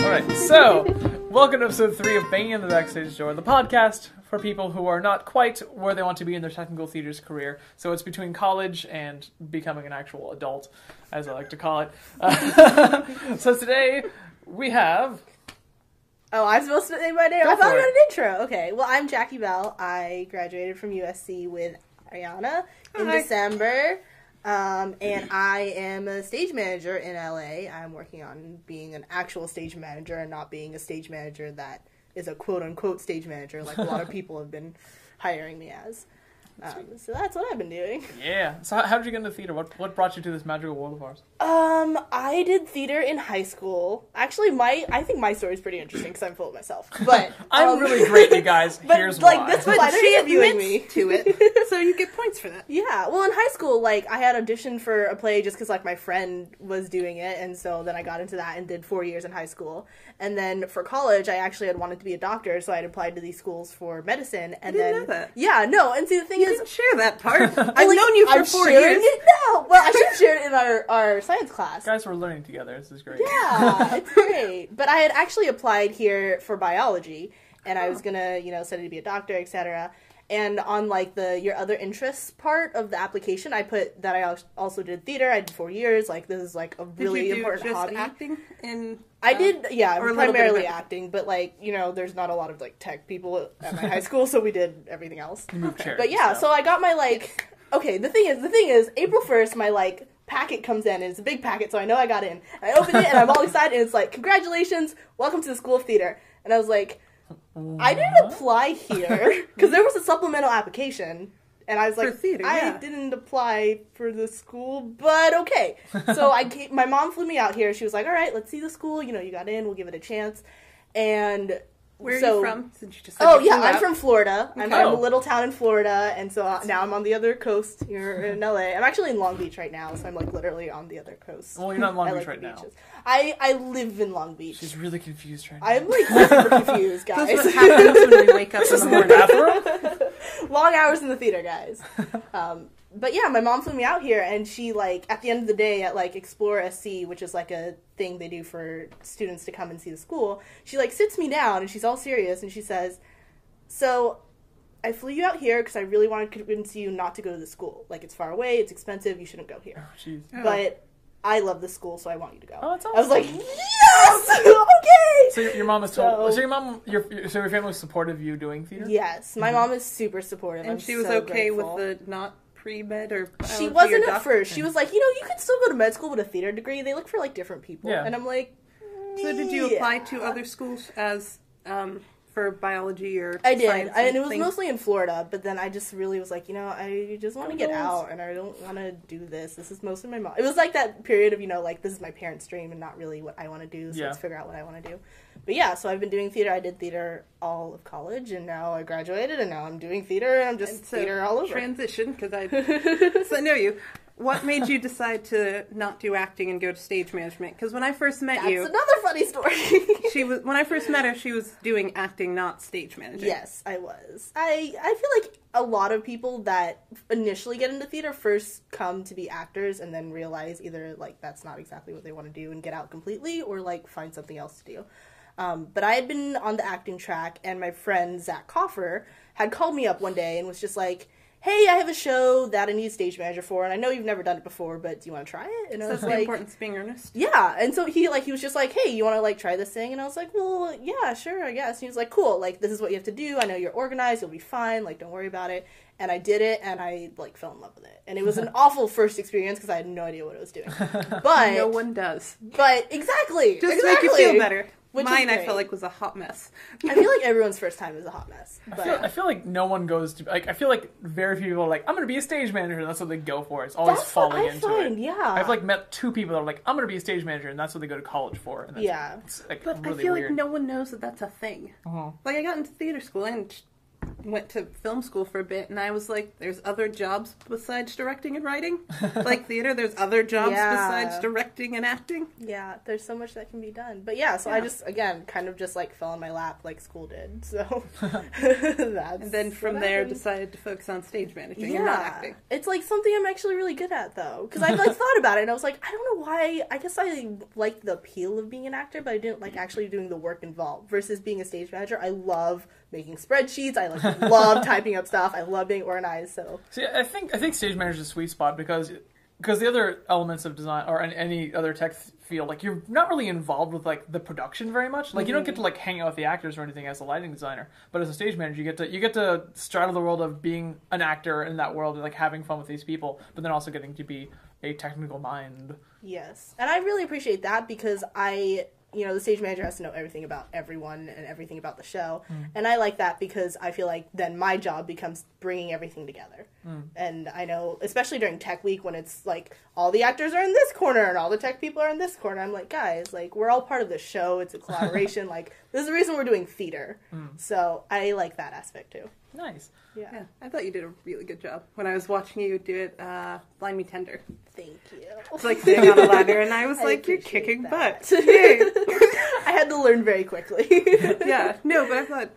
Alright, so, welcome to episode 3 of Banging on the Backstage Door, the podcast for people who are not quite where they want to be in their technical theater's career. So it's between college and becoming an actual adult, as I like to call it. So today, we have... Oh, I'm supposed to say my name? Go I thought for I it. had an intro. Okay, well, I'm Jacquee Bell. I graduated from USC with Ariana in Hi. December. And I am a stage manager in LA. I'm working on being an actual stage manager and not being a stage manager that is a quote-unquote stage manager like a lot of people have been hiring me as. So that's what I've been doing. Yeah. So how did you get into theater? What brought you to this magical world of ours? I did theater in high school. Actually, I think my story is pretty interesting because I'm full of myself. But I'm really great, you guys. but Here's like why. that's why they're interviewing me. to it, so you get points for that. Yeah, well, in high school, like, I had auditioned for a play just because, like, my friend was doing it, and so then I got into that and did 4 years in high school. And then for college, I actually had wanted to be a doctor, so I had applied to these schools for medicine, and I didn't then... know that. Yeah, no, and see, the thing You is... didn't share that part. I've known you for I'm 4 sharing years. it now! Well, I should have shared it in our science class. Guys, we're learning together. This is great. Yeah, it's great. But I had actually applied here for biology, and I was gonna, study to be a doctor, etc. And on, like, your other interests part of the application, I put that I also did theater. I did 4 years. Like, this is, like, a really Did you do important just hobby. acting in? I did, yeah, or a little bit of primarily everything? acting, but, like, there's not a lot of, like, tech people at my high school, so we did everything else. You move chairs. But yeah, so I got my, like... Okay, the thing is, April 1st, my, like, packet comes in, and it's a big packet, so I know I got in. And I open it, and I'm all excited, and it's like, congratulations, welcome to the School of Theater. And I was like, I didn't apply here, because there was a supplemental application, and I was like, For theater, I yeah. didn't apply for the school, but okay. So my mom flew me out here, she was like, alright, let's see the school, you got in, we'll give it a chance. And... Where are so, you from? Since you just said Oh, you yeah, flew I'm out. from Florida. I'm Okay. from a little town in Florida, and so now I'm on the other coast here in LA. I'm actually in Long Beach right now, so I'm, like, literally on the other coast. Well, you're not in Long I Beach like right the now. beaches. I live in Long Beach. She's really confused right now. I'm, like, super confused, That's guys. what happens when we wake up in the in the morning. bathroom? Long hours in the theater, guys. But yeah, my mom flew me out here, and she, like, at the end of the day at, like, Explore SC, which is, like, a thing they do for students to come and see the school, she, like, sits me down, and she's all serious, and she says, so, I flew you out here because I really want to convince you not to go to the school. Like, it's far away, it's expensive, you shouldn't go here. Oh, jeez. Oh. But I love the school, so I want you to go. Oh, that's I was awesome. like, yes! Okay! So your mom is told... So- So your mom... So your family was supportive of you doing theater? Yes, my mom is super supportive. And I'm she was so okay grateful. with the not pre-med or She biology wasn't or at first. She was like, you could still go to med school with a theater degree. They look for, like, different people. Yeah. And I'm like, So did you yeah. apply to other schools as for biology or I did. science And it was things? mostly in Florida, but then I just really was like, I just want to get out, and I don't want to do this. This is mostly my mom. It was like that period of, like, this is my parents' dream and not really what I want to do, so Yeah. let's figure out what I want to do. But yeah, so I've been doing theater. I did theater all of college, and now I graduated, and now I'm doing theater, and I'm just And so theater all over. Transition, because so I know you. What made you decide to not do acting and go to stage management? Because when I first met That's you, another funny story. when I first met her, she was doing acting, not stage managing. Yes, I was. I feel like a lot of people that initially get into theater first come to be actors and then realize either, like, that's not exactly what they want to do and get out completely, or, like, find something else to do. But I had been on the acting track, and my friend Zach Coffer had called me up one day and was just like, hey, I have a show that I need a stage manager for, and I know you've never done it before, but do you want to try it? And I So was that's the like, importance of being earnest. yeah, and so he was just like, hey, you want to, like, try this thing? And I was like, well, yeah, sure, I guess. And he was like, cool, like, this is what you have to do. I know you're organized, you'll be fine, like, don't worry about it. And I did it, and I, like, fell in love with it. And it was an awful first experience, because I had no idea what I was doing. But, No one does. but, exactly, Just exactly. to make you feel better. Which is Mine, I great. felt like, was a hot mess. I feel like everyone's first time is a hot mess. But I feel like no one goes to... Like, I feel like very few people are like, I'm going to be a stage manager, and that's what they go for. It's always that's what falling I into find, it. yeah. I've, like, met 2 people that are like, I'm going to be a stage manager, and that's what they go to college for. And that's, Yeah. It's, like, But really I feel weird. like no one knows that that's a thing. Uh-huh. Like, I got into theater school, and went to film school for a bit, and I was like, there's other jobs besides directing and writing. Like theater, there's other jobs besides directing and acting. Yeah, there's so much that can be done. But yeah, so I just, again, kind of just like fell in my lap like school did. So that's And then from there decided to focus on stage managing and not acting. It's like something I'm actually really good at though. Because I've like thought about it and I was like, I don't know why. I guess I like the appeal of being an actor, but I didn't like actually doing the work involved. Versus being a stage manager, I love making spreadsheets. I like love typing up stuff. I love being organized. So see, I think stage manager is a sweet spot because the other elements of design or any other tech field, like you're not really involved with like the production very much. Like you don't get to like hang out with the actors or anything as a lighting designer. But as a stage manager, you get to straddle the world of being an actor in that world and like having fun with these people, but then also getting to be a technical mind. Yes, and I really appreciate that because the stage manager has to know everything about everyone and everything about the show. And I like that because I feel like then my job becomes bringing everything together. And I know, especially during tech week when it's like all the actors are in this corner and all the tech people are in this corner, I'm like, guys, like we're all part of the show. It's a collaboration. Like there's a reason we're doing theater. So I like that aspect too. Nice. Yeah. I thought you did a really good job. When I was watching you do it, Blind Me Tender. Thank you. It's like sitting on a ladder, and I was like, you're kicking butt. Yay. I had to learn very quickly. Yeah. No, but I thought,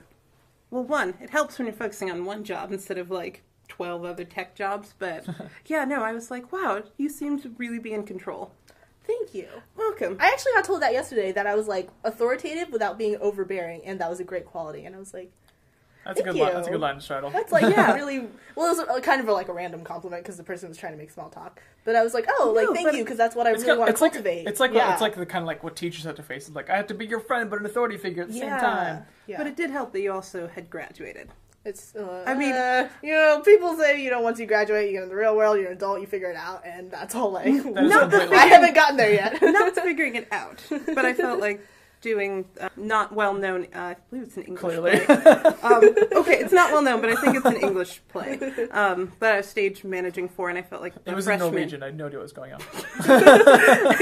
well, one, it helps when you're focusing on one job instead of like 12 other tech jobs. But yeah, no, I was like, wow, you seem to really be in control. Thank you. Welcome. I actually got told that yesterday, that I was like authoritative without being overbearing, and that was a great quality. And I was like, That's a good line. That's a good line to straddle. That's like really. Well, it was kind of like a random compliment because the person was trying to make small talk. But I was like, oh, like thank you because that's what I really want to cultivate. It's like the kind of like what teachers have to face. It's like I have to be your friend, but an authority figure at the same time. Yeah. But it did help that you also had graduated. It's. I mean, people say once you graduate, you get in the real world. You're an adult. You figure it out, and that's all. Like, I haven't gotten there yet. Not figuring it out, but I felt like doing not well known. I believe it's an English play. Okay, it's not well known, but I think it's an English play that I was stage managing for, and I felt like it was in Norwegian. I had no idea what was going on.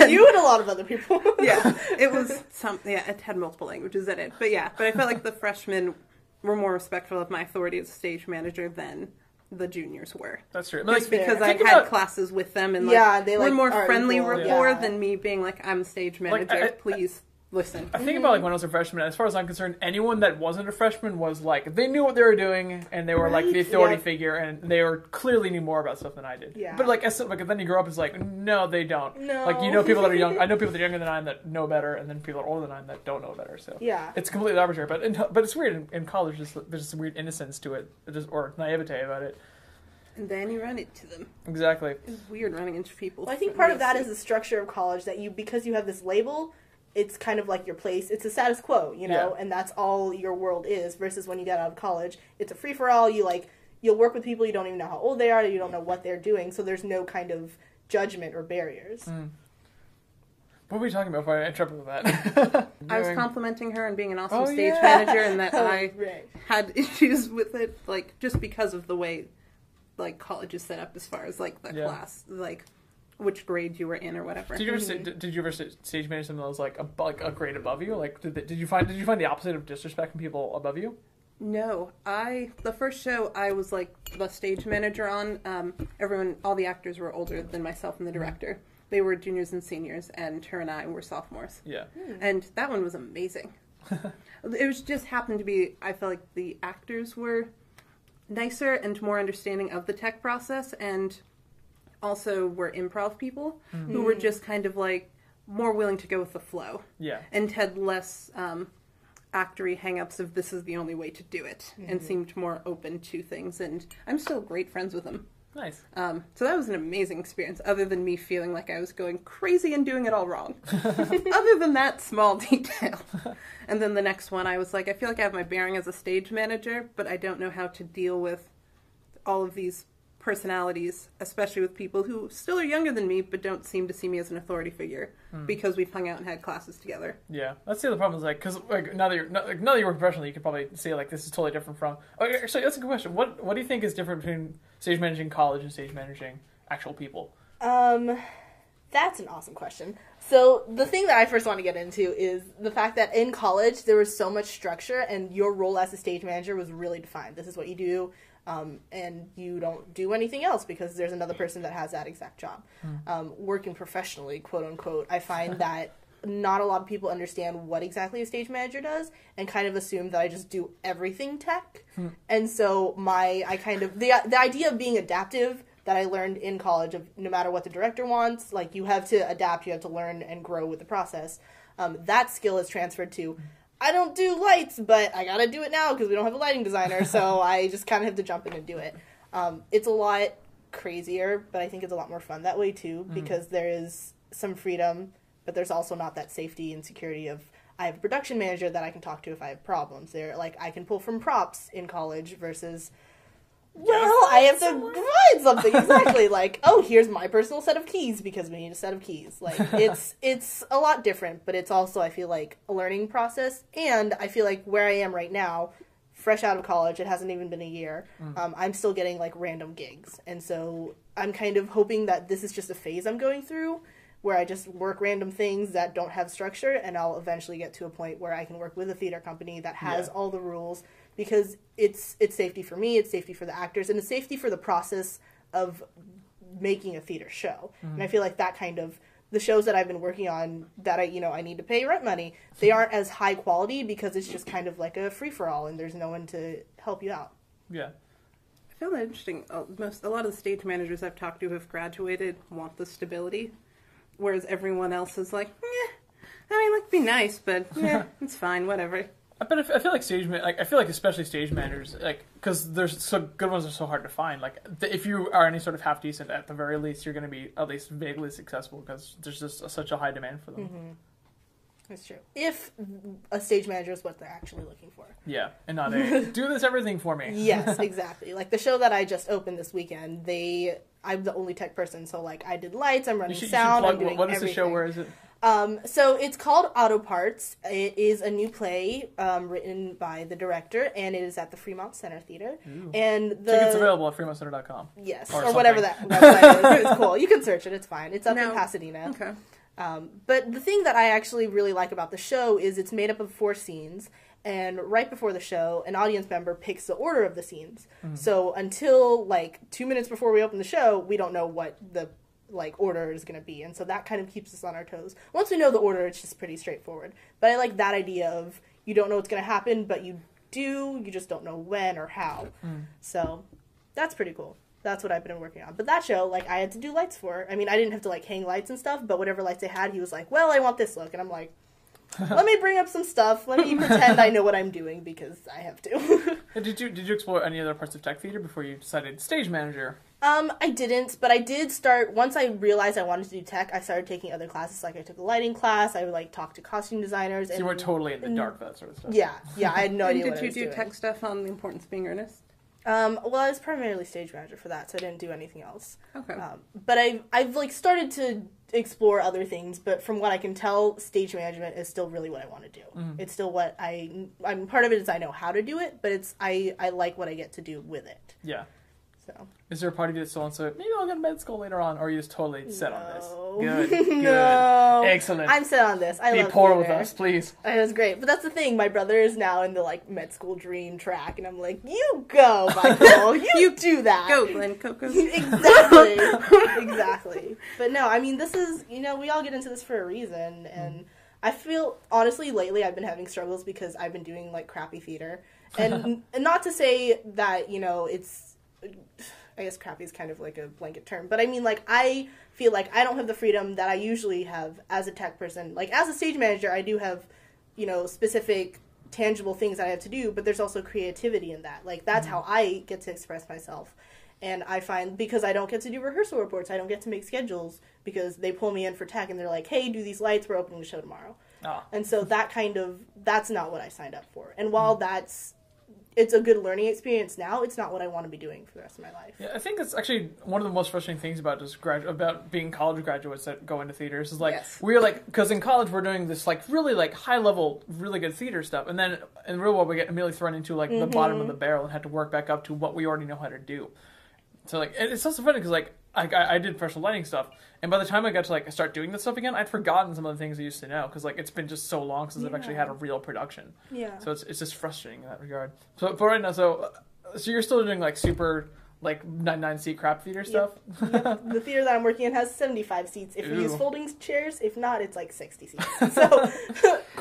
You and a lot of other people. Yeah, it was it had multiple languages in it, but I felt like the freshmen were more respectful of my authority as a stage manager than the juniors were. That's true. Just because I had classes with them and they were more friendly rapport than me being like, I'm a stage manager, please listen. I think about like when I was a freshman, as far as I'm concerned, anyone that wasn't a freshman was like, they knew what they were doing and they were like the authority figure and they clearly knew more about stuff than I did. Yeah. But like then you grow up, it's like, no, they don't. No. Like people that are young, I know people that are younger than I am that know better, and then people that are older than I am that don't know better. So yeah, it's completely arbitrary. But it's weird in college. There's just a weird innocence to it, or naivete about it. And then you run into them. Exactly. It's weird running into people. Well, I think part of that is the structure of college that because you have this label, it's kind of like your place. It's a status quo, and that's all your world is. Versus when you get out of college, it's a free for all. You'll work with people you don't even know how old they are. You don't know what they're doing, so there's no kind of judgment or barriers. What were we talking about before I interrupted with that? I was complimenting her on being an awesome stage manager, and that I had issues with it, like just because of the way, like college is set up as far as like the class, like which grade you were in or whatever. Did you ever stage manage something that was like a grade above you? Like did you find the opposite of disrespect from people above you? No, the first show I was like the stage manager on. All the actors were older than myself and the director. They were juniors and seniors, and her and I were sophomores. Yeah, and that one was amazing. It was just happened to be. I felt like the actors were nicer and more understanding of the tech process, and also were improv people who were just kind of like more willing to go with the flow. Yeah. And had less actory hang-ups of this is the only way to do it, and seemed more open to things, and I'm still great friends with them. Nice. So that was an amazing experience, other than me feeling like I was going crazy and doing it all wrong. Other than that small detail. And then the next one, I was like, I feel like I have my bearing as a stage manager, but I don't know how to deal with all of these personalities, especially with people who still are younger than me, but don't seem to see me as an authority figure because we've hung out and had classes together. Yeah, that's the other problem. Is like, because like now that you work professionally, you can probably say like this is totally different from. Okay, actually, that's a good question. What do you think is different between stage managing college and stage managing actual people? That That's an awesome question. So the thing that I first want to get into is the fact that in college there was so much structure and your role as a stage manager was really defined. This is what you do, and you don't do anything else because there's another person that has that exact job. Working professionally, quote unquote, I find that not a lot of people understand what exactly a stage manager does and kind of assume that I just do everything tech. And so the idea of being adaptive that I learned in college of no matter what the director wants, like you have to adapt, you have to learn and grow with the process. That skill is transferred to, I don't do lights, but I gotta do it now because we don't have a lighting designer, so I just kind of have to jump in and do it. It's a lot crazier, but I think it's a lot more fun that way too, because there is some freedom, but there's also not that safety and security of, I have a production manager that I can talk to if I have problems. I can pull from props in college versus, well, I have to provide something, exactly. Like, oh, here's my personal set of keys because we need a set of keys. Like, it's a lot different, but it's also, I feel like, a learning process. And I feel like where I am right now, fresh out of college, it hasn't even been a year, I'm still getting, like, random gigs. And so I'm kind of hoping that this is just a phase I'm going through where I just work random things that don't have structure, and I'll eventually get to a point where I can work with a theater company that has all the rules, because it's safety for me, it's safety for the actors, and it's safety for the process of making a theater show. And I feel like that kind of, the shows that I've been working on that I need to pay rent money, they aren't as high quality because it's just kind of like a free-for-all and there's no one to help you out. Yeah. I found that interesting. A lot of the stage managers I've talked to who have graduated want the stability, whereas everyone else is like, it'd be nice, but it's fine, whatever. But I feel like especially stage managers, like, because there's so good ones are so hard to find. Like, if you are any sort of half decent, at the very least, you're going to be at least vaguely successful because there's just such a high demand for them. That's true. If a stage manager is what they're actually looking for. Yeah, and not a do this everything for me. Yes, exactly. Like the show that I just opened this weekend, I'm the only tech person, so like I did lights, I'm running sound, I'm doing what is everything. The show? Where is it? So it's called Auto Parts. It is a new play written by the director, and it is at the Fremont Center Theater. Ooh. And tickets available at FremontCenter.com. Yes, or whatever that website is. It's cool. You can search it. It's fine. It's up in Pasadena. Okay. But the thing that I actually really like about the show is it's made up of 4 scenes, and right before the show, an audience member picks the order of the scenes. So until like 2 minutes before we open the show, we don't know what the order is going to be, and so that kind of keeps us on our toes. Once we know the order, it's just pretty straightforward. But I like that idea of you don't know what's going to happen, but you just don't know when or how. So that's pretty cool. That's what I've been working on. But that show, I had to do lights for. I mean, I didn't have to hang lights and stuff, but whatever lights they had, he was like, well, I want this look, and I'm like, let me bring up some stuff. Let me pretend I know what I'm doing because I have to. Did you explore any other parts of tech theater before you decided stage manager? I didn't, but I did start, once I realized I wanted to do tech, I started taking other classes. I took a lighting class, I would talk to costume designers. So you were totally in the dark for that sort of stuff. Yeah, I had no idea what I was doing. Did you do tech doing. stuff on The Importance of Being Earnest? Well, I was primarily stage manager for that, so I didn't do anything else. Okay. But I've started to explore other things, but from what I can tell, stage management is still really what I want to do. It's still what I'm part of it is I know how to do it, but I like what I get to do with it. Yeah. So. Is there a part of you that's still on, so maybe I'll go to med school later on, or are you just totally set on this? Good. No. Excellent. I'm set on this. I love Be poor theater. with us, please. It was great. But that's the thing. My brother is now in the, med school dream track, and I'm like, you go, Michael. You do that. Go, Glenn Coco. Exactly. Exactly. But no, I mean, this is, we all get into this for a reason, and I feel, honestly, lately I've been having struggles because I've been doing, crappy theater. And not to say that, it's... I guess crappy is kind of a blanket term, but I mean, I feel like I don't have the freedom that I usually have as a tech person. As a stage manager, I do have, specific, tangible things that I have to do, but there's also creativity in that. That's how I get to express myself. And I find, because I don't get to do rehearsal reports, I don't get to make schedules, because they pull me in for tech, and they're like, hey, do these lights, we're opening the show tomorrow. Oh. And so that's not what I signed up for. And while it's a good learning experience now, it's not what I want to be doing for the rest of my life. Yeah, I think it's actually one of the most frustrating things about about being college graduates that go into theaters is we're because in college we're doing this really high level, really good theater stuff, and then in the real world we get immediately thrown into the bottom of the barrel and have to work back up to what we already know how to do. So it's also funny because I did professional lighting stuff, and by the time I got to like start doing this stuff again, I'd forgotten some of the things I used to know because like it's been just so long since I've actually had a real production. Yeah. So it's just frustrating in that regard. So but right now, so you're still doing like super like 99-seat crap theater stuff. Yep. The theater that I'm working in has 75 seats. If we use folding chairs, if not, it's like 60 seats. So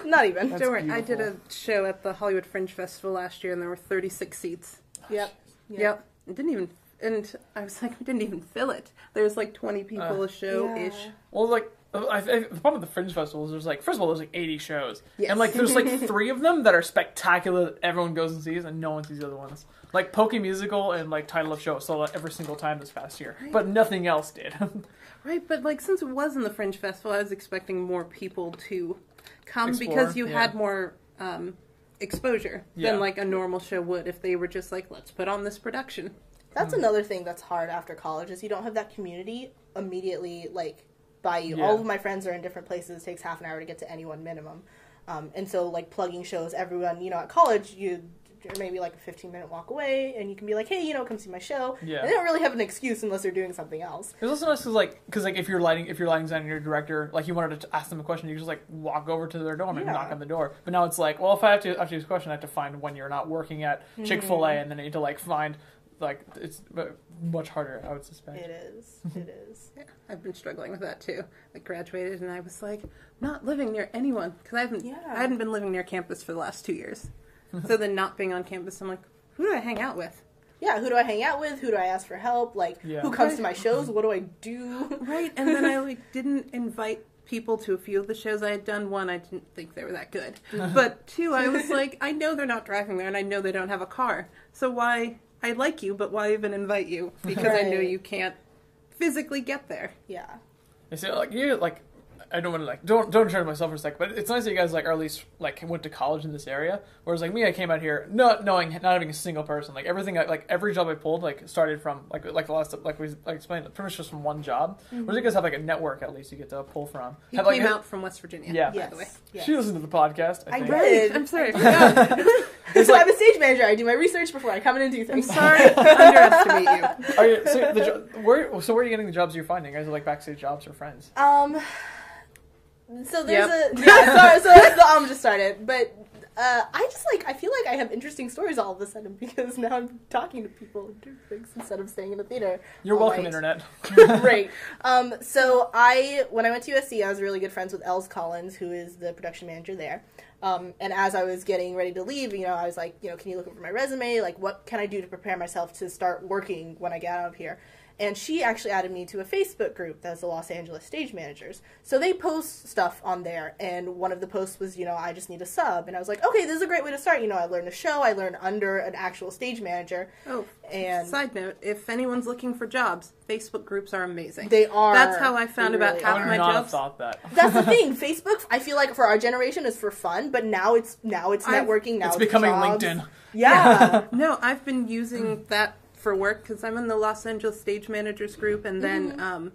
not even. That's Don't worry, I beautiful. did a show at the Hollywood Fringe Festival last year, and there were 36 seats. Yep. Yep. It didn't even, and I was like, we didn't even fill it. There's like 20 people a show-ish. Yeah. Well, like, the problem with the Fringe Festival is there's like, first of all, there's like 80 shows. Yes. And like, there's like 3 of them that are spectacular that everyone goes and sees, and no one sees the other ones. Like, Poke Musical and like Title of Show sold out every single time this past year. Right. But nothing else did. Right, but like, since it was in the Fringe Festival, I was expecting more people to come Explore, because you yeah. had more exposure Yeah. than like a normal show would if they were just like, let's put on this production. That's another thing that's hard after college is you don't have that community immediately like by you. Yeah. All of my friends are in different places. It takes half an hour to get to any one minimum. And so like plugging shows, everyone, at college, you're maybe like a 15-minute walk away and you can be like, hey, come see my show. Yeah. And they don't really have an excuse unless they're doing something else. It's also nice because like if you're lighting designer or your director, like you wanted to ask them a question, you just like walk over to their dorm and Yeah. knock on the door. But now it's like, well, if I have to ask you this question, I have to find when you're not working at Chick-fil-A, and then I need to like find, like, it's much harder, I would suspect. It is. It is. Yeah, I've been struggling with that too. I graduated and I was like, not living near anyone because I hadn't been living near campus for the last 2 years. So then not being on campus, I'm like, who do I hang out with? Yeah, who do I hang out with? Who do I ask for help? Like, Yeah. who comes to my shows? What do I do? Right, and then I like didn't invite people to a few of the shows I had done. One, I didn't think they were that good. But 2, I was like, I know they're not driving there and I know they don't have a car. So why, I like you, but why even invite you? Because I know Right. you can't physically get there. Yeah. You see, like you like, I don't want to like don't turn myself for a sec, but it's nice that you guys like or at least like went to college in this area. Whereas like me, I came out here not having a single person. Like everything, like every job I pulled like started from like the last like we explained pretty much just from one job. Whereas you guys have like a network at least you get to pull from. He Have, came like, out from West Virginia, Yeah. by the way. Yes. She listened to the podcast. I think. did. I'm sorry, I forgot. So I'm a stage manager. I do my research before I come in and do I'm things. sorry to underestimate you. Are you, so where are you getting the jobs you're finding? Guys are like backstage jobs or friends? So there's Yep. sorry, so the just started, but I feel like I have interesting stories all of a sudden because now I'm talking to people and doing things instead of staying in the theater. You're all welcome, night. internet. Great. So when I went to USC, I was really good friends with Els Collins, who is the production manager there. And as I was getting ready to leave, I was like, can you look over my resume? Like, what can I do to prepare myself to start working when I get out of here? And she actually added me to a Facebook group that's the Los Angeles stage managers. So they post stuff on there, and one of the posts was, I just need a sub. And I was like, okay, this is a great way to start. I learned a show, I learned under an actual stage manager. Oh, and side note, if anyone's looking for jobs, Facebook groups are amazing. they are. That's how I found they about really I half would my not have jobs. thought that. That's the thing. Facebook, I feel like for our generation is for fun, but now it's networking. Now It's it's becoming jobs. LinkedIn. Yeah. No, I've been using that for work because I'm in the Los Angeles Stage Managers group, and then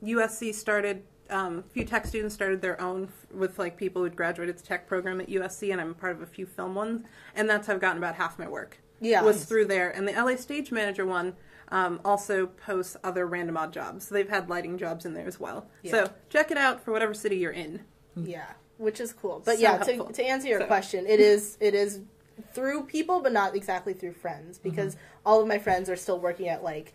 USC started, a few tech students started their own with like people who'd graduated the tech program at USC, and I'm part of a few film ones, and that's how I've gotten about half my work. Yeah. Was through there, and the LA Stage Manager one also posts other random odd jobs. So they've had lighting jobs in there as well. Yeah. So check it out for whatever city you're in. Yeah, which is cool. But So yeah, helpful. to answer your So- question, it is through people, but not exactly through friends, because all of my friends are still working at like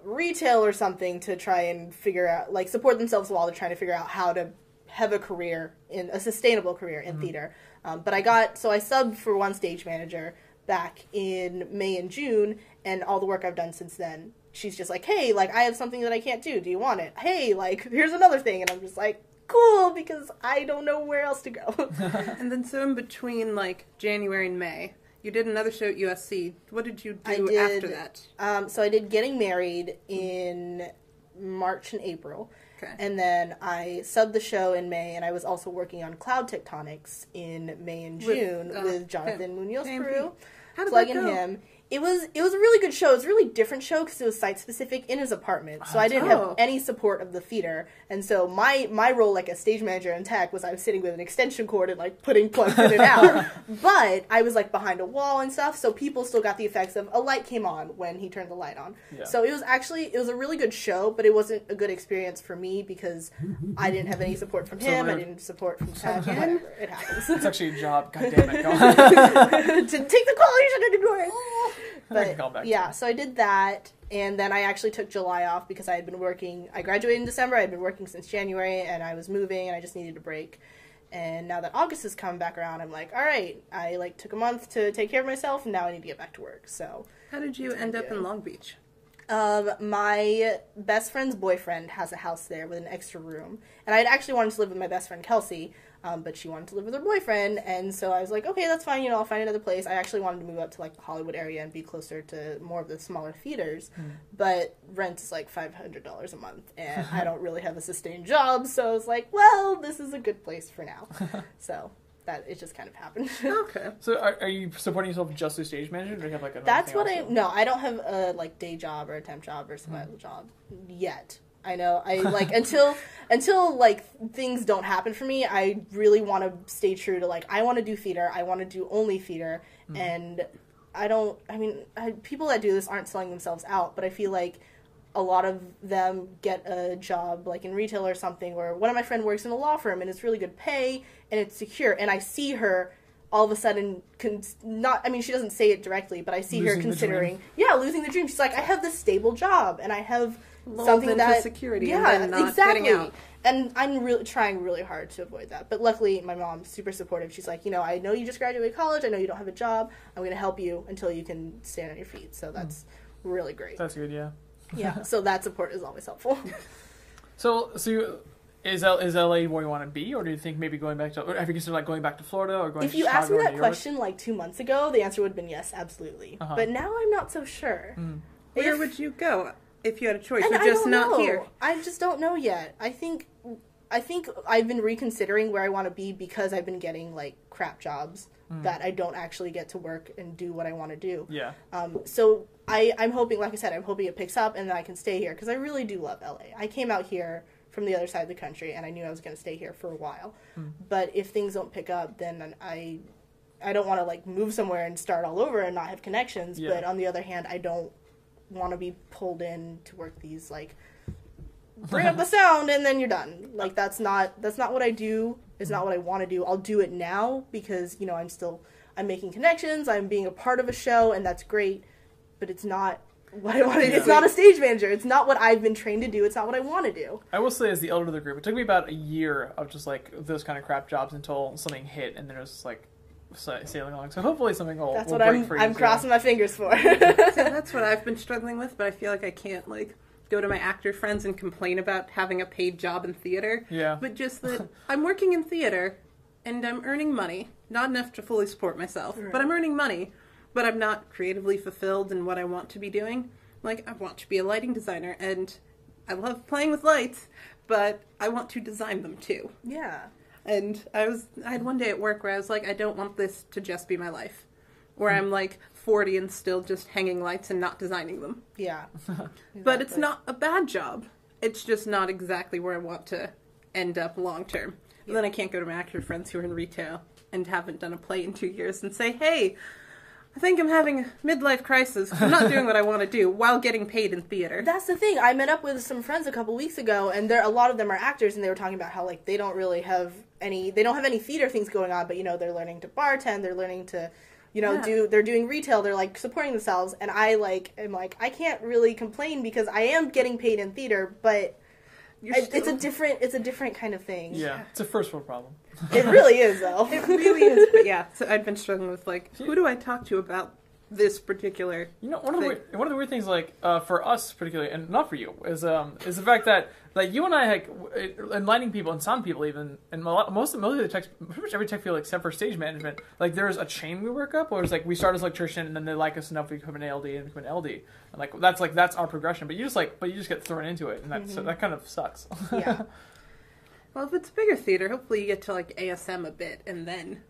retail or something to try and figure out, like, support themselves while they're trying to figure out how to have a sustainable career in theater. But I subbed for one stage manager back in May and June, and all the work I've done since then, she's just like, hey, like, I have something that I can't do. Do you want it? Hey, like, here's another thing. And I'm just like, cool, because I don't know where else to go. And then so in between like January and May, you did another show at USC. What did you I do did, after that? So I did Getting Married in March and April. Okay. And then I subbed the show in May, and I was also working on Cloud Tectonics in May and June with Jonathan Munoz's JMP. crew. How did Plugging that go? him. It was a really good show. It was a really different show because it was site-specific in his apartment. So I didn't have any support of the theater. And so my role, like, as stage manager in tech was I was sitting with an extension cord and, like, putting plugs in and out. But I was, like, behind a wall and stuff, so people still got the effects of a light came on when he turned the light on. Yeah. So it was a really good show, but it wasn't a good experience for me because I didn't have any support from him. I didn't support from tech. Whatever. It happens. It's actually a job. God damn it. Go on. To take the call, you shouldn't ignore it. But yeah, so I did that, and then I actually took July off because I had been working. I graduated in December. I had been working since January, and I was moving, and I just needed a break. And now that August has come back around, I'm like, all right, I like took a month to take care of myself, and now I need to get back to work. So how did you end up in Long Beach? My best friend's boyfriend has a house there with an extra room, and I had actually wanted to live with my best friend Kelsey. But she wanted to live with her boyfriend, and so I was like, okay, that's fine, I'll find another place. I actually wanted to move up to, like, the Hollywood area and be closer to more of the smaller theaters, but rent is, like, $500 a month, and I don't really have a sustained job, so I was like, well, this is a good place for now. So it just kind of happened. Okay. So are you supporting yourself just as stage manager, or do you have, like, That's what I don't have a, like, day job or a temp job or survival job yet. I know. I like until like things don't happen for me, I really want to stay true to, like, I want to do theater. I want to do only theater, and people that do this aren't selling themselves out, but I feel like a lot of them get a job like in retail or something, or one of my friends works in a law firm and it's really good pay and it's secure, and I see her all of a sudden she doesn't say it directly, but I see her considering losing the dream. She's like, I have this stable job and I have something that security, and then not getting out. And I'm really trying really hard to avoid that. But luckily, my mom's super supportive. She's like, I know you just graduated college. I know you don't have a job. I'm going to help you until you can stand on your feet. So that's really great. That's good, yeah. Yeah. So that support is always helpful. So is LA where you want to be, or do you think maybe have you considered, like, going back to Florida or going to Chicago? If you asked me that question like 2 months ago, the answer would have been yes, absolutely. But now I'm not so sure. Where would you go? If you had a choice, you're just not here. I just don't know yet. I think I've been reconsidering where I want to be because I've been getting, like, crap jobs that I don't actually get to work and do what I want to do. Yeah. So I'm hoping, like I said, it picks up and then I can stay here because I really do love LA. I came out here from the other side of the country and I knew I was going to stay here for a while. But if things don't pick up, then I don't want to, like, move somewhere and start all over and not have connections. Yeah. But on the other hand, I don't want to be pulled in to work these, like, bring up the sound and then you're done. Like, that's not what I do. It's not what I want to do. I'll do it now because, I'm making connections, I'm being a part of a show, and that's great, but it's not what I want to do. It's not a stage manager. It's not what I've been trained to do. It's not what I want to do. I will say, as the elder of the group, it took me about a year of just, like, those kind of crap jobs until something hit, and then it was just, like, sailing along. So hopefully something will That's what break for you. I'm crossing my fingers for. So that's what I've been struggling with, but I feel like I can't, like, go to my actor friends and complain about having a paid job in theater. Yeah. But just that I'm working in theater and I'm earning money. Not enough to fully support myself, but I'm earning money. But I'm not creatively fulfilled in what I want to be doing. Like, I want to be a lighting designer, and I love playing with lights, but I want to design them too. Yeah. And I had one day at work where I was like, I don't want this to just be my life. Where I'm, like, 40 and still just hanging lights and not designing them. Yeah. Exactly. But it's not a bad job. It's just not exactly where I want to end up long term. Yeah. Then I can't go to my actor friends who are in retail and haven't done a play in 2 years and say, hey, I think I'm having a midlife crisis. I'm not doing what I want to do while getting paid in theater. That's the thing. I met up with some friends a couple weeks ago, and a lot of them are actors, and they were talking about how, like, they don't have any theater things going on, but, they're learning to bartend, they're learning to, they're doing retail, they're, like, supporting themselves, and I, like, am like, I can't really complain because I am getting paid in theater, but it's a different kind of thing. Yeah, it's a first world problem. It really is, though. It really is, but yeah. So I'd been struggling with, like, who do I talk to about this particular one of the weird things, like, for us particularly, and not for you, is the fact that, like, you and I, like, and lighting people and sound people even, and most of the tech, pretty much every tech field except for stage management, like, there's a chain we work up, where it's like we start as electrician and then they like us enough we become an ALD and become an LD, and that's our progression. But you just get thrown into it, and that kind of sucks. Yeah. Well, if it's bigger theater, hopefully you get to, like, ASM a bit and then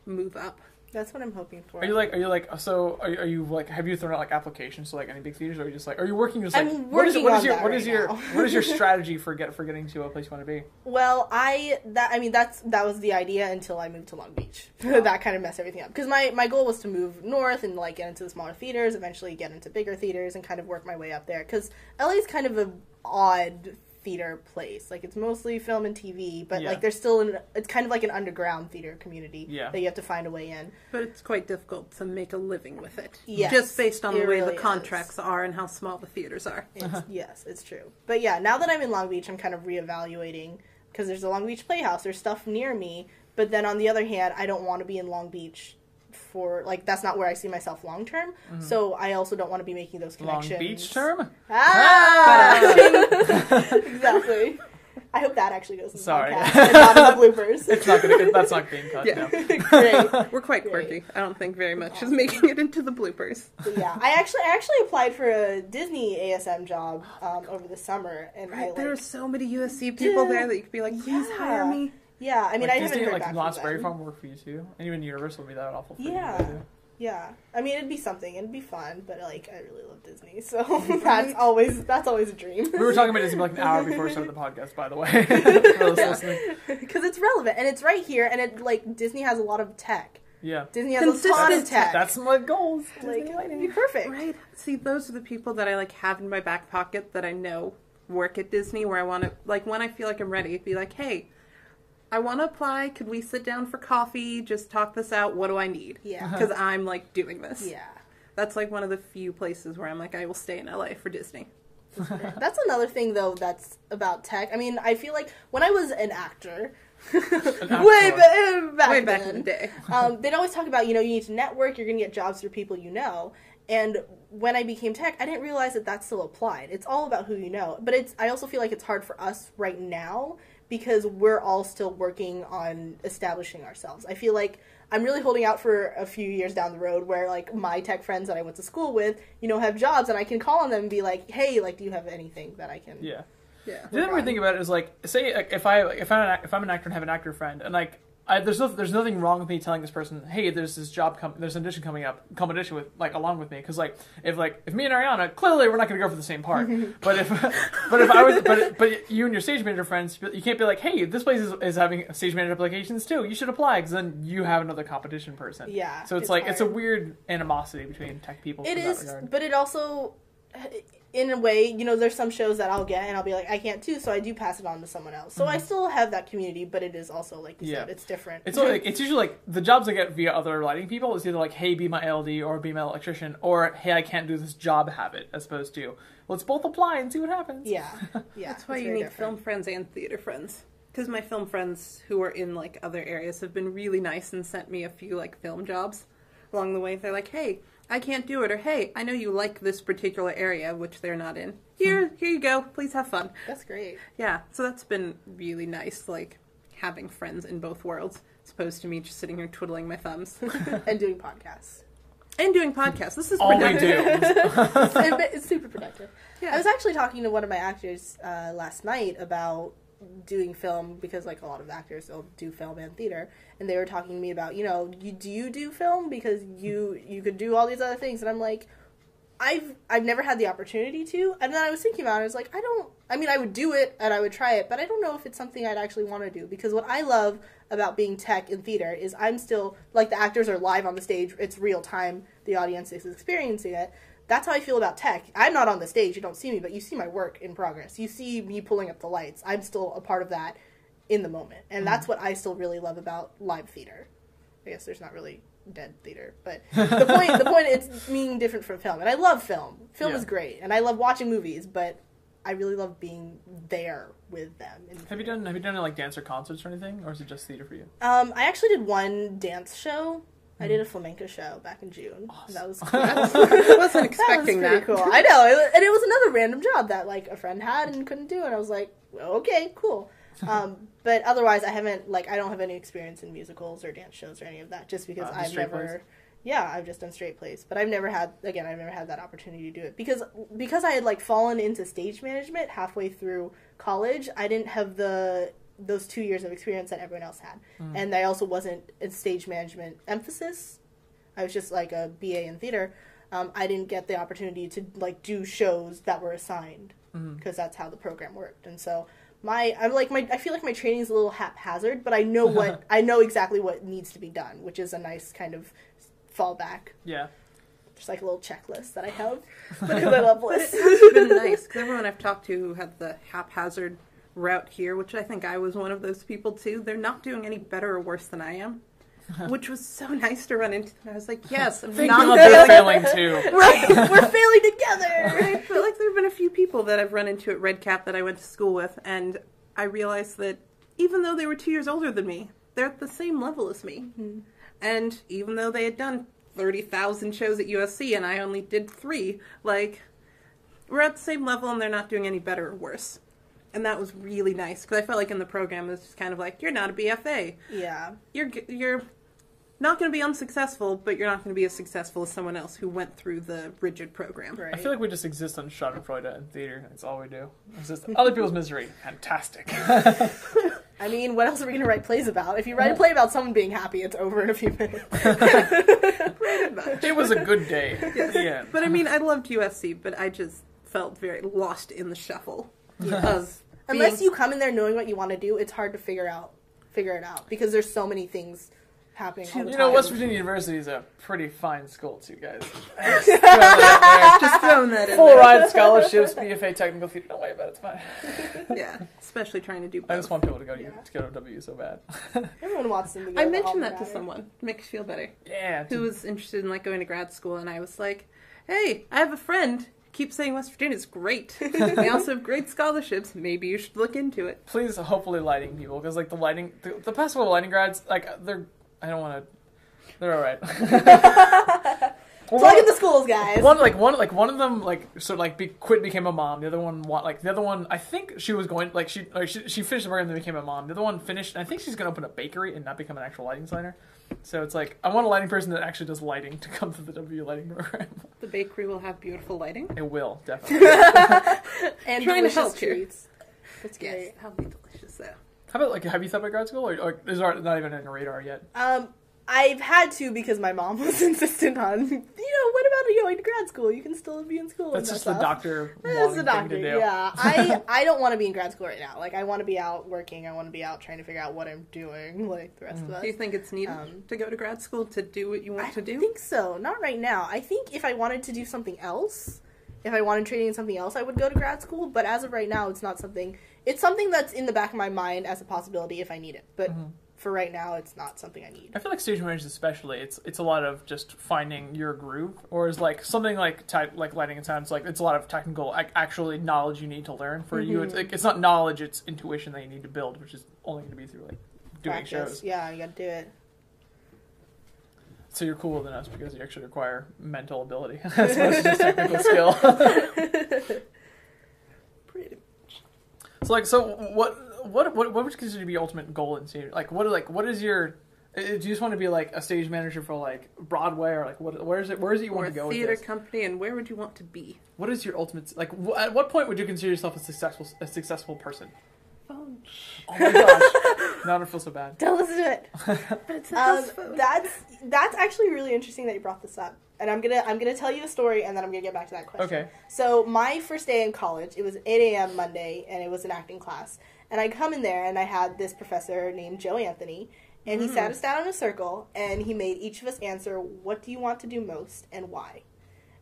move up. That's what I'm hoping for. Are you like have you thrown out like applications to like any big theaters, or are you just like, are you working just like I'm working on that right now. what is your strategy for getting to a place you want to be? Well, that was the idea until I moved to Long Beach. That kind of messed everything up, because my goal was to move north and like get into the smaller theaters, eventually get into bigger theaters and kind of work my way up there, because LA is kind of an odd theater place. Like, it's mostly film and TV, but like there's still it's kind of like an underground theater community that you have to find a way in. But it's quite difficult to make a living with it. Yes, just based on the way really the contracts are and how small the theaters are. Yes, it's true. But yeah, now that I'm in Long Beach, I'm kind of reevaluating, because there's a Long Beach Playhouse, there's stuff near me, but then on the other hand, I don't want to be in Long Beach for, like, that's not where I see myself long term. So I also don't want to be making those connections. Long Beach term? Exactly. I hope that actually goes in the Sorry. podcast and not in the bloopers. That's not being cut. Yeah. No. Great. We're quite quirky. I don't think very much is making it into the bloopers. But yeah, I actually applied for a Disney ASM job over the summer, and there are so many USC people there that you could be like, please hire me. Yeah, I mean, like I Disney, haven't heard like back Knott's from Berry them. Farm work for you too, and even Universal would be that awful for you Yeah. too. Yeah, I mean, it'd be something. It'd be fun, but like, I really love Disney, so that's always a dream. We were talking about Disney like an hour before we started the podcast, by the way. For those listening. Because it's relevant and it's right here, and it like Disney has a lot of tech. Yeah, Disney has a ton of tech. That's my goals. Like, it'd be perfect. Right. See, those are the people that I like have in my back pocket that I know work at Disney, where I want to, like, when I feel like I'm ready, be like, hey, I want to apply. Could we sit down for coffee? Just talk this out. What do I need? Yeah. Because I'm, like, doing this. Yeah. That's, like, one of the few places where I'm like, I will stay in LA for Disney. That's another thing, though, that's about tech. I mean, I feel like when I was an actor, way back in the day, they'd always talk about, you need to network, you're going to get jobs through people you know. And when I became tech, I didn't realize that still applied. It's all about who you know. But I also feel like it's hard for us right now, because we're all still working on establishing ourselves. I feel like I'm really holding out for a few years down the road where, like, my tech friends that I went to school with, have jobs, and I can call on them and be like, hey, like, do you have anything that I can... Yeah. Yeah. The other way to think about it is, like, say, like, if I'm an actor and have an actor friend, and, like, there's nothing wrong with me telling this person, hey, there's this job there's an audition coming up, competition with, like, along with me, because, like, if me and Ariana, clearly we're not going to go for the same part, but you and your stage manager friends, you can't be like, hey, this place is having stage manager applications too, you should apply, because then you have another competition person. Yeah. So it's like hard. It's a weird animosity between tech people. It is, but it also, in a way, there's some shows that I'll get and I'll be like, I can't too, so I do pass it on to someone else. So I still have that community, but it is also, like you said, it's different. It's it's usually like the jobs I get via other lighting people is either like, hey, be my LD, or be my electrician, or hey, I can't do this job, have it, as opposed to, let's both apply and see what happens. Yeah. That's why you need film friends and theater friends. Because my film friends who are in, like, other areas have been really nice and sent me a few, like, film jobs along the way. They're like, hey, I can't do it, or hey, I know you like this particular area, which they're not in. Here you go. Please have fun. That's great. Yeah, so that's been really nice, like, having friends in both worlds, as opposed to me just sitting here twiddling my thumbs. And doing podcasts. This is all we do. It's super productive. Yeah. I was actually talking to one of my actors last night about doing film, because, like, a lot of actors will do film and theater, and they were talking to me about, do you do film, because you could do all these other things, and I'm like, I've never had the opportunity to, and then I was thinking about it, I was like, I would do it, and I would try it, but I don't know if it's something I'd actually want to do, because what I love about being tech in theater is I'm still, like, the actors are live on the stage, it's real time, the audience is experiencing it. That's how I feel about tech. I'm not on the stage, you don't see me, but you see my work in progress. You see me pulling up the lights. I'm still a part of that in the moment. And that's what I still really love about live theater. I guess there's not really dead theater, but the point it's being different from film. And I love film. Film is great. And I love watching movies, but I really love being there with them. Have you done like dance or concerts or anything, or is it just theater for you? I actually did one dance show. I did a flamenco show back in June. Awesome. That was cool. I wasn't expecting that. Was pretty cool. I know. And it was another random job that, like, a friend had and couldn't do. And I was like, okay, cool. But otherwise, I don't have any experience in musicals or dance shows or any of that, just because I've just done straight plays. But I've never had that opportunity to do it. Because I had, like, fallen into stage management halfway through college, I didn't have the those 2 years of experience that everyone else had. And I also wasn't in stage management emphasis. I was just like a BA in theater. I didn't get the opportunity to like do shows that were assigned because that's how the program worked. And so I feel like my training is a little haphazard, but I know exactly what needs to be done, which is a nice kind of fallback. Yeah. Just like a little checklist that I have because I love Bliss. It's been nice because everyone I've talked to who had the haphazard route here, which I think I was one of those people too, they're not doing any better or worse than I am. Which was so nice to run into. I was like, yes, I'm Thank not God they're failing too. Right, we're failing together. I feel like there have been a few people that I've run into at Red Cap that I went to school with, and I realized that even though they were 2 years older than me, they're at the same level as me. Mm-hmm. And even though they had done 30,000 shows at USC and I only did 3, like, we're at the same level and they're not doing any better or worse. And that was really nice, because I felt like in the program it was just kind of like, you're not a BFA. Yeah. You're not going to be unsuccessful, but you're not going to be as successful as someone else who went through the rigid program. Right. I feel like we just exist on Schadenfreude in theater. That's all we do. It's just other people's misery. Fantastic. I mean, what else are we going to write plays about? If you write a play about someone being happy, it's over in a few minutes. It was a good day. Yes. Yeah. But I mean, I loved USC, but I just felt very lost in the shuffle of Unless you come in there knowing what you want to do, it's hard to figure it out, because there's so many things happening all the time. You know, West Virginia University is a pretty fine school, too, guys. just throwing that in Full there. ride scholarships, BFA technical theater. Don't worry about it. It's fine. Yeah, especially trying to do both. I just want people to go to W so bad. Everyone wants them to go. I mentioned that to someone. It makes you feel better. Yeah. Who was interested in like going to grad school, and I was like, hey, I have a friend. Keep saying West Virginia's great. We also have great scholarships. Maybe you should look into it. Please, hopefully, lighting people, because like the past couple of lighting grads, like they're all right. Plug in the schools, guys. One of them became a mom. The other one, I think she was going she finished the program and then became a mom. The other one finished, and I think she's going to open a bakery and not become an actual lighting designer. So it's like, I want a lighting person that actually does lighting to come to the W lighting program. The bakery will have beautiful lighting. It will, definitely. And trying to help treats. That's great. Yes, that'll be delicious though. How about, have you thought about grad school, or is it not even on your radar yet? I've had to, because my mom was insistent on, what about going to grad school? You can still be in school. That's just the doctor That's the wanting doctor, thing to do. yeah. I don't want to be in grad school right now. Like, I want to be out working. I want to be out trying to figure out what I'm doing, like the rest of us. Do you think it's needed to go to grad school to do what you want to do? I think so. Not right now. I think if I wanted to do something else, if I wanted training in something else, I would go to grad school. But as of right now, it's not something... It's something that's in the back of my mind as a possibility if I need it. But... For right now, it's not something I need. I feel like stage managers especially, it's a lot of just finding your groove, or is like something like lighting and sound. It's like it's a lot of technical, actually knowledge you need to learn for you. It's not knowledge, it's intuition that you need to build, which is only going to be through like doing Practice. shows. Yeah, you got to do it. So you're cooler than us because you actually require mental ability as much as just technical skill. Pretty much. So what would you consider to be your ultimate goal in stage? Like what is your... Do you just want to be like a stage manager for like Broadway, or like where is it you want to go with this? Or a theater company, and where would you want to be? What is your ultimate, like at what point would you consider yourself a successful person? Phone. Oh my gosh. Now I feel so bad. Don't listen to it. But it's a house phone. That's actually really interesting that you brought this up. And I'm gonna tell you a story, and then I'm gonna get back to that question. Okay. So my first day in college, it was 8 a.m. Monday, and it was an acting class. And I come in there, and I had this professor named Joe Anthony, and he sat us down in a circle, and he made each of us answer, what do you want to do most, and why?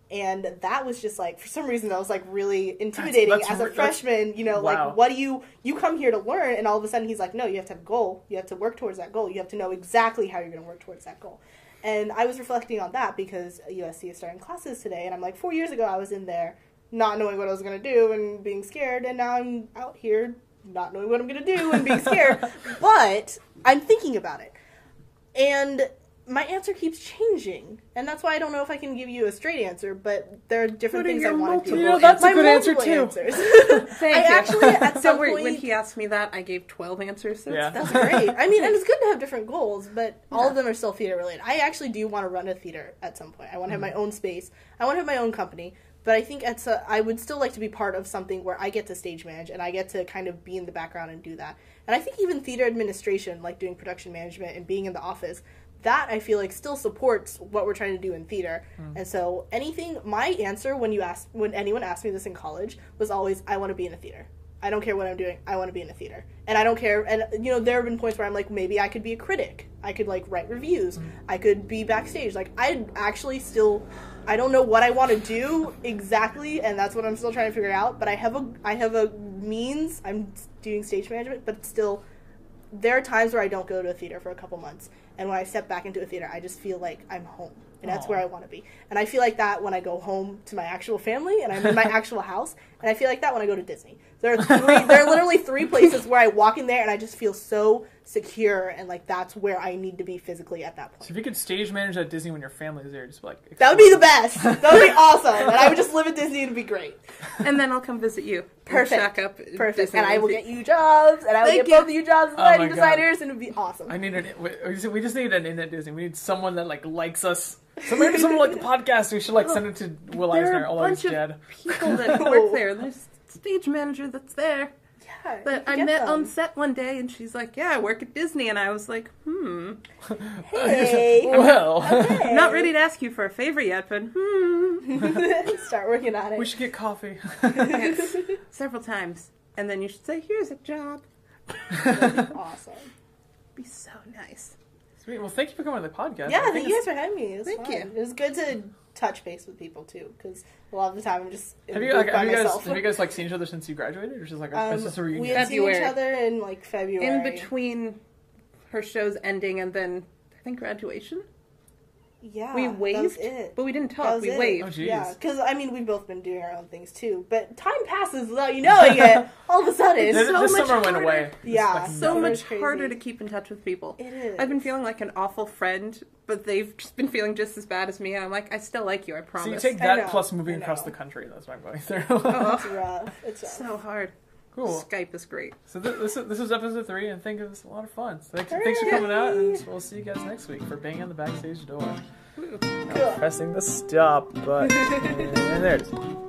And that was just like, for some reason, that was like really intimidating as a freshman, wow. Like, what do you come here to learn, and all of a sudden he's like, no, you have to have a goal, you have to work towards that goal, you have to know exactly how you're going to work towards that goal. And I was reflecting on that because USC is starting classes today, and I'm like, 4 years ago I was in there not knowing what I was going to do and being scared, and now I'm out here not knowing what I'm going to do and being scared, but I'm thinking about it. And my answer keeps changing, and that's why I don't know if I can give you a straight answer, but there are different things I want to do. Yeah, that's a good answer, too. Thank you. Actually, at some point... when he asked me that, I gave 12 answers. So yeah. That's great. I mean, and it's good to have different goals, but all of them are still theater related. I actually do want to run a theater at some point. I want to have my own space. I want to have my own company. But I think I would still like to be part of something where I get to stage manage and I get to kind of be in the background and do that. And I think even theater administration, like doing production management and being in the office, that I feel like still supports what we're trying to do in theater. And so my answer when anyone asked me this in college was always, I want to be in a theater. I don't care what I'm doing. I want to be in a theater. And I don't care. And, there have been points where I'm like, maybe I could be a critic. I could, like, write reviews. I could be backstage. Like, I actually still, I don't know what I want to do exactly, and that's what I'm still trying to figure out. But I have a means. I'm doing stage management, but still, there are times where I don't go to a theater for a couple months. And when I step back into a theater, I just feel like I'm home. And that's where I want to be. And I feel like that when I go home to my actual family and I'm in my actual house. And I feel like that when I go to Disney. There are literally 3 places where I walk in there and I just feel so secure, and like that's where I need to be physically at that point. So if you could stage manage at Disney when your family is there, just like... That would be the best. That would be awesome. And I would just live at Disney and it'd be great. And then I'll come visit you. Perfect. Shack up Perfect. And I will get you jobs, and I will get both of you jobs as lighting designers, and it would be awesome. We just need an in at Disney. We need someone that like likes us. So maybe someone like the podcast. We should like send it to Will Eisner, although he's dead. There are a bunch of people that work there. There's a stage manager that's there. Yeah, that I met on set one day, and she's like, "Yeah, I work at Disney," and I was like, Hey, well, okay. I'm not ready to ask you for a favor yet, but Start working on it. We should get coffee. Yes, several times, and then you should say, "Here's a job." Awesome. Be so nice. Sweet. Well, thank you for coming to the podcast. Yeah, thank you guys for having me. It was Thank fun. you. It was good to touch base with people too, because a lot of the time I'm just Have you guys like seen each other since you graduated, or just like it's just a reunion? We had seen each February. other in like February. In between her show's ending and then I think graduation, Yeah, we that was waved, it. but we didn't That talk. was We it. waved. Oh, geez. Yeah, because I mean we've both been doing our own things too, but time passes without you knowing it. All of a sudden, It's so this much summer went harder. away. Yeah, It's fucking So nuts. much crazy. harder to keep in touch with people. It is. I've been feeling like an awful friend, but they've just been feeling just as bad as me. And I'm like, I still like you. I So promise. you take I that know, plus moving I across know. the country. That's what I'm going through. It's rough. It's rough. so hard. Cool. Skype is great. So this is episode 3, and I think it was a lot of fun. So thanks for coming out, and we'll see you guys next week for Banging on the Backstage Door. Cool. Pressing the stop button. And there it is.